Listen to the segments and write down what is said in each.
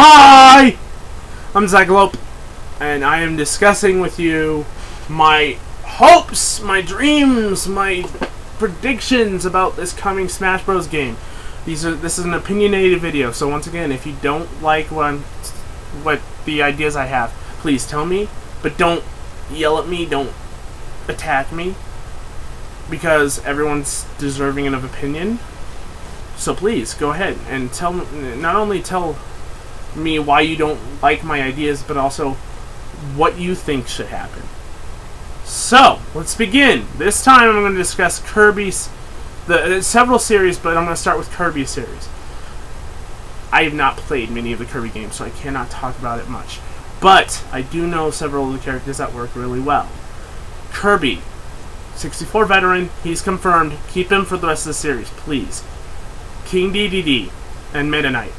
Hi! I'm Zyclope, and I am discussing with you my hopes, my dreams, my predictions about this coming Smash Bros. Game. This is an opinionated video, so once again, if you don't like what the ideas I have, please tell me, but don't yell at me, don't attack me, because everyone's deserving of opinion. So please, go ahead and not only tell me why you don't like my ideas, but also what you think should happen. So, let's begin. This time I'm going to discuss Kirby's, several series, but I'm going to start with Kirby's series. I have not played many of the Kirby games, so I cannot talk about it much. But, I do know several of the characters that work really well. Kirby, 64 veteran, he's confirmed. Keep him for the rest of the series, please. King Dedede and Meta Knight.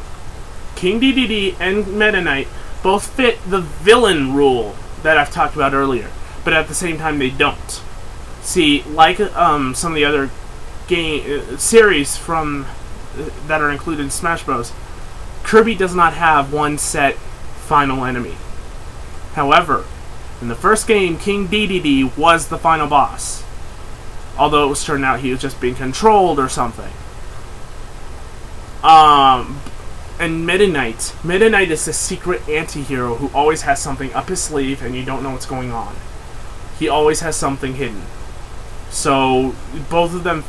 King Dedede and Meta Knight both fit the villain rule that I've talked about earlier, but at the same time they don't. See, like some of the other series from that are included in Smash Bros., Kirby does not have one set final enemy. However, in the first game, King Dedede was the final boss, although it was turned out he was just being controlled or something. And Meta Knight is the secret anti-hero who always has something up his sleeve and you don't know what's going on. He always has something hidden. So, both of them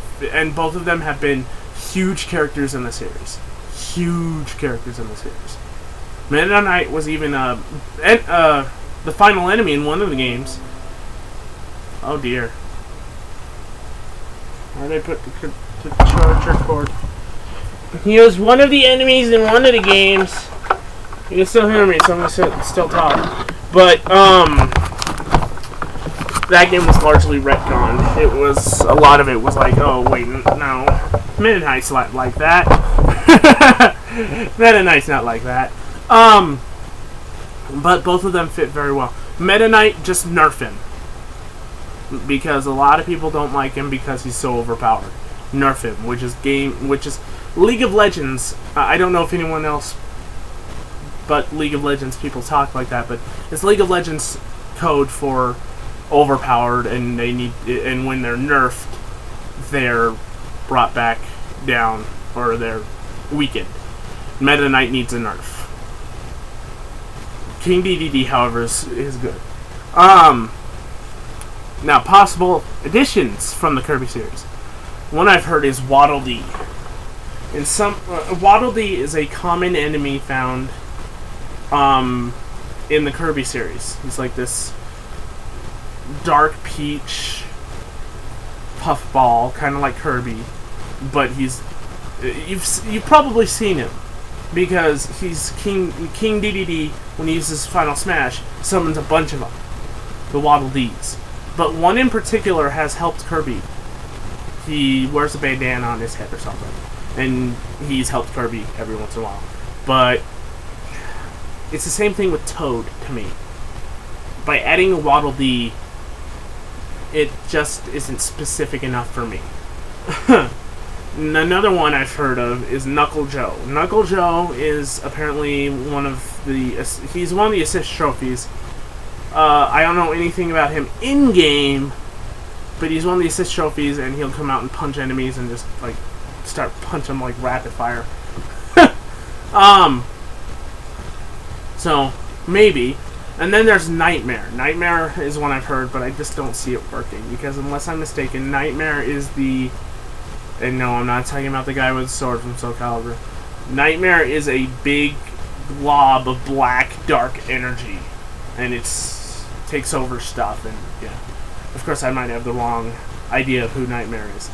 have been huge characters in the series. Huge characters in the series. Meta Knight was even the final enemy in one of the games. Oh dear. Where did I put the charger cord? He was one of the enemies in one of the games. You can still hear me, so I'm gonna still talk. But that game was largely retconned. It was a lot of it was like, oh wait, no, Meta Knight's not like that. Meta Knight's not like that. But both of them fit very well. Meta Knight, just nerf him, because a lot of people don't like him because he's so overpowered. Nerf him, which is League of Legends. I don't know if anyone else but League of Legends people talk like that, but it's League of Legends code for overpowered, and when they're nerfed, they're brought back down, or they're weakened. Meta Knight needs a nerf. King Dedede, however, is good. Now, possible additions from the Kirby series. One I've heard is Waddle Dee. Waddle Dee is a common enemy found in the Kirby series. He's like this dark peach puffball, kind of like Kirby, but you've probably seen him because he's King Dedede. When he uses Final Smash, summons a bunch of them, the Waddle Dees. But one in particular has helped Kirby. He wears a bandana on his head or something, and he's helped Kirby every once in a while. But it's the same thing with Toad to me. By adding a Waddle Dee, it just isn't specific enough for me. Another one I've heard of is Knuckle Joe. Knuckle Joe is apparently he's one of the assist trophies. I don't know anything about him in-game, but he's one of the assist trophies, and he'll come out and punch enemies and just, like, start punching them like rapid fire. So, maybe. And then there's Nightmare. Nightmare is one I've heard, but I just don't see it working, because unless I'm mistaken, Nightmare is and no, I'm not talking about the guy with the sword from Soul Calibur. Nightmare is a big blob of black, dark energy, and it takes over stuff, and yeah. Of course, I might have the wrong idea of who Nightmare is.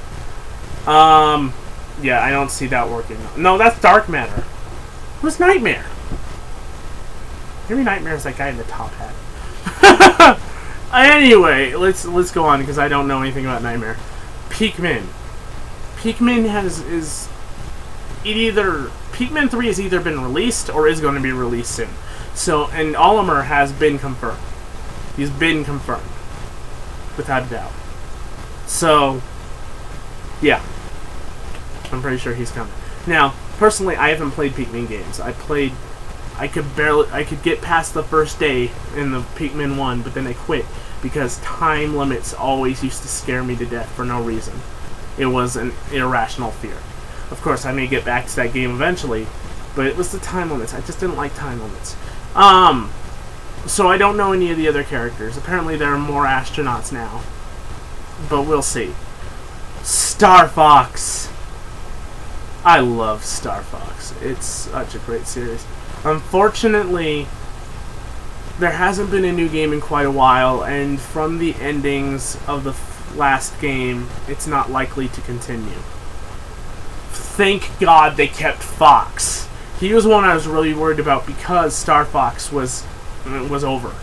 Yeah, I don't see that working. No, that's Dark Matter. Who's Nightmare? Maybe Nightmare is that guy in the top hat. Anyway, let's go on, because I don't know anything about Nightmare. Pikmin. Pikmin Pikmin 3 has either been released or is going to be released soon. So, and Olimer has been confirmed. He's been confirmed, without a doubt. So, yeah, I'm pretty sure he's coming. Now, personally, I haven't played Pikmin games. I played I could get past the first day in the Pikmin 1, but then I quit because time limits always used to scare me to death for no reason. It was an irrational fear. Of course, I may get back to that game eventually, but it was the time limits. I just didn't like time limits. So I don't know any of the other characters. Apparently there are more astronauts now, but we'll see. Starfox. I love Starfox. It's such a great series. Unfortunately, there hasn't been a new game in quite a while, and from the endings of the last game, it's not likely to continue. Thank God they kept Fox. He was one I was really worried about because Starfox was over,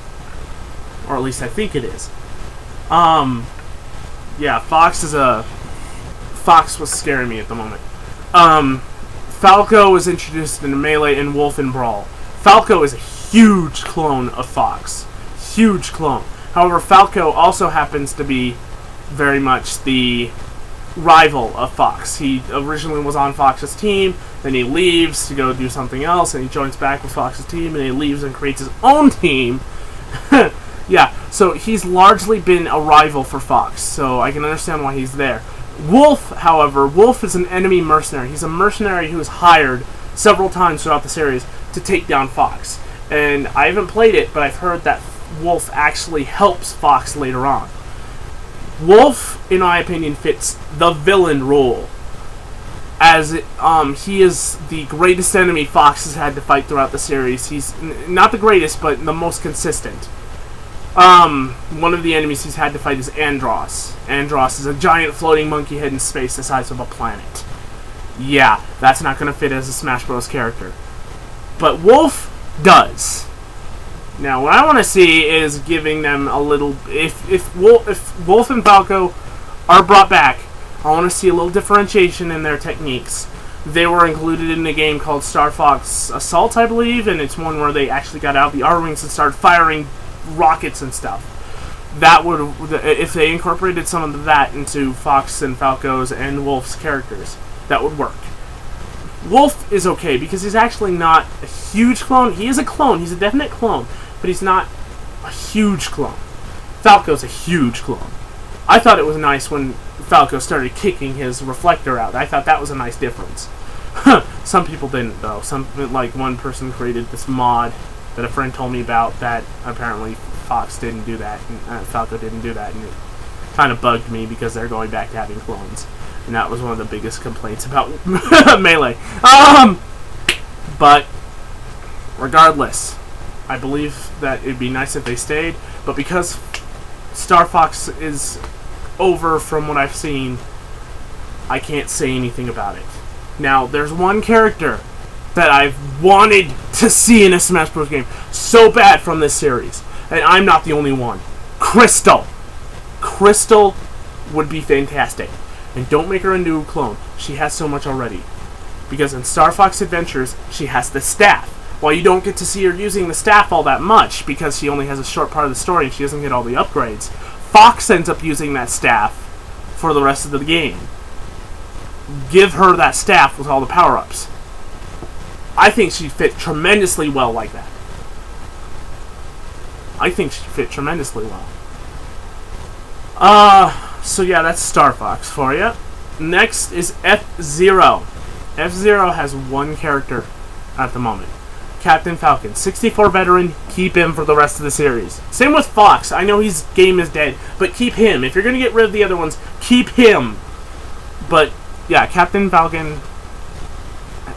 or at least I think it is. Yeah, Fox was scaring me at the moment. Falco was introduced into Melee and Wolf and Brawl. Falco is a huge clone of Fox. Huge clone. However, Falco also happens to be very much the rival of Fox. He originally was on Fox's team, then he leaves to go do something else, and he joins back with Fox's team, and he leaves and creates his own team. Yeah, so he's largely been a rival for Fox, so I can understand why he's there. Wolf, however, Wolf is an enemy mercenary. He's a mercenary who is hired several times throughout the series to take down Fox. And I haven't played it, but I've heard that Wolf actually helps Fox later on. Wolf, in my opinion, fits the villain role, as he is the greatest enemy Fox has had to fight throughout the series. He's not the greatest, but the most consistent. One of the enemies he's had to fight is Andross. Andross is a giant floating monkey head in space the size of a planet. Yeah, that's not going to fit as a Smash Bros. Character. But Wolf does. Now, what I want to see is giving them a little... If Wolf and Falco are brought back, I want to see a little differentiation in their techniques. They were included in a game called Starfox Assault, I believe, and it's one where they actually got out the R-Wings and started firing rockets and stuff. That would... If they incorporated some of that into Fox and Falco's and Wolf's characters, that would work. Wolf is okay, because he's actually not a huge clone. He is a clone. He's a definite clone. But he's not a huge clone. Falco's a huge clone. I thought it was nice when Falco started kicking his reflector out. I thought that was a nice difference. Some people didn't, though. Like one person created this mod that a friend told me about that apparently Fox didn't do that, and Falco didn't do that, and it kind of bugged me because they're going back to having clones. And that was one of the biggest complaints about Melee. But regardless, I believe that it'd be nice if they stayed. But because Starfox is over from what I've seen, I can't say anything about it. Now, there's one character that I've wanted to see in a Smash Bros. Game so bad from this series. And I'm not the only one. Crystal. Crystal would be fantastic. And don't make her a new clone. She has so much already. Because in Star Fox Adventures, she has the staff. While you don't get to see her using the staff all that much, because she only has a short part of the story and she doesn't get all the upgrades, Fox ends up using that staff for the rest of the game. Give her that staff with all the power-ups. I think she'd fit tremendously well like that. I think she'd fit tremendously well. So yeah, that's Star Fox for you. Next is F-Zero. F-Zero has one character at the moment. Captain Falcon. 64 veteran, keep him for the rest of the series. Same with Fox. I know his game is dead, but keep him. If you're going to get rid of the other ones, keep him. But yeah, Captain Falcon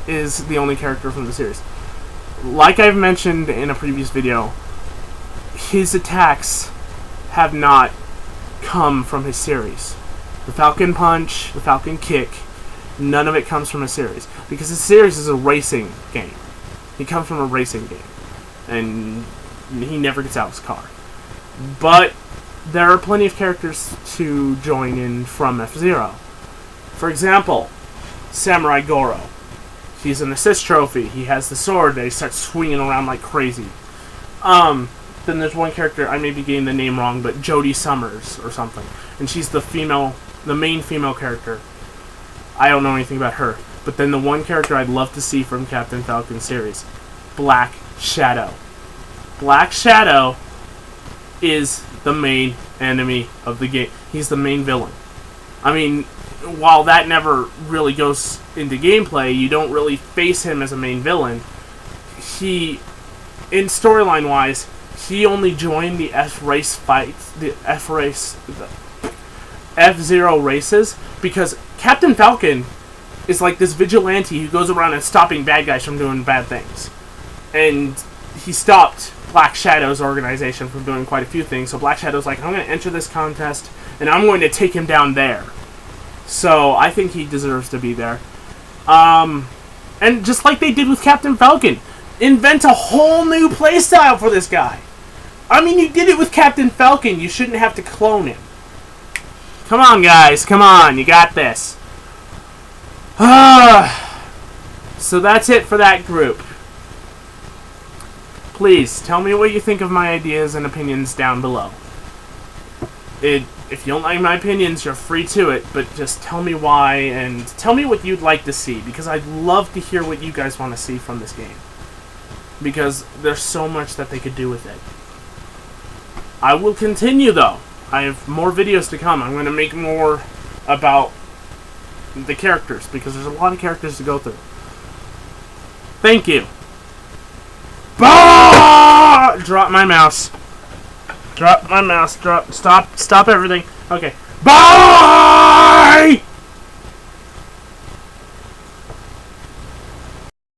is the only character from the series. Like I've mentioned in a previous video, his attacks have not come from his series. The Falcon Punch, the Falcon Kick, none of it comes from a series. Because his series is a racing game. He comes from a racing game. And he never gets out of his car. But there are plenty of characters to join in from F-Zero. For example, Samurai Goro. He's an assist trophy. He has the sword that he starts swinging around like crazy. Then there's one character, I may be getting the name wrong, but Jodie Summers or something. And she's the main female character. I don't know anything about her. But then the one character I'd love to see from Captain Falcon series Black Shadow. Black Shadow is the main enemy of the game. He's the main villain. I mean, while that never really goes into gameplay, you don't really face him as a main villain. He, in storyline wise, he only joined the F-Race fights, the F-Zero races, because Captain Falcon is like this vigilante who goes around and stopping bad guys from doing bad things. And he stopped Black Shadow's organization from doing quite a few things, so Black Shadow's like, I'm going to enter this contest, and I'm going to take him down there. So, I think he deserves to be there. And just like they did with Captain Falcon, invent a whole new playstyle for this guy. I mean, you did it with Captain Falcon, you shouldn't have to clone him. Come on, guys, come on, you got this. So that's it for that group. Please, tell me what you think of my ideas and opinions down below. If you don't like my opinions, you're free to it, but just tell me why, and tell me what you'd like to see, because I'd love to hear what you guys want to see from this game. Because there's so much that they could do with it. I will continue, though. I have more videos to come. I'm going to make more about the characters, because there's a lot of characters to go through. Thank you. Bah! Drop my mouse. Drop my mouse. Stop everything. Okay. Bye!